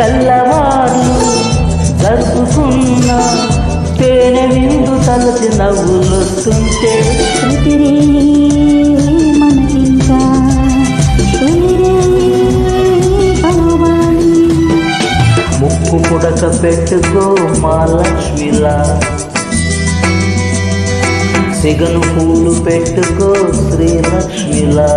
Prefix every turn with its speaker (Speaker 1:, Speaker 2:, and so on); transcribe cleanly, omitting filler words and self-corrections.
Speaker 1: తెల్లవారు జరుపుకున్న తేనె విందు తలచి నవ్వులొస్తుంటే
Speaker 2: మనకింకా
Speaker 1: ముక్కు పుడక పెట్టుకో మా లక్ష్మిలా, సిగను పూలు పెట్టుకో శ్రీలక్ష్మిలా.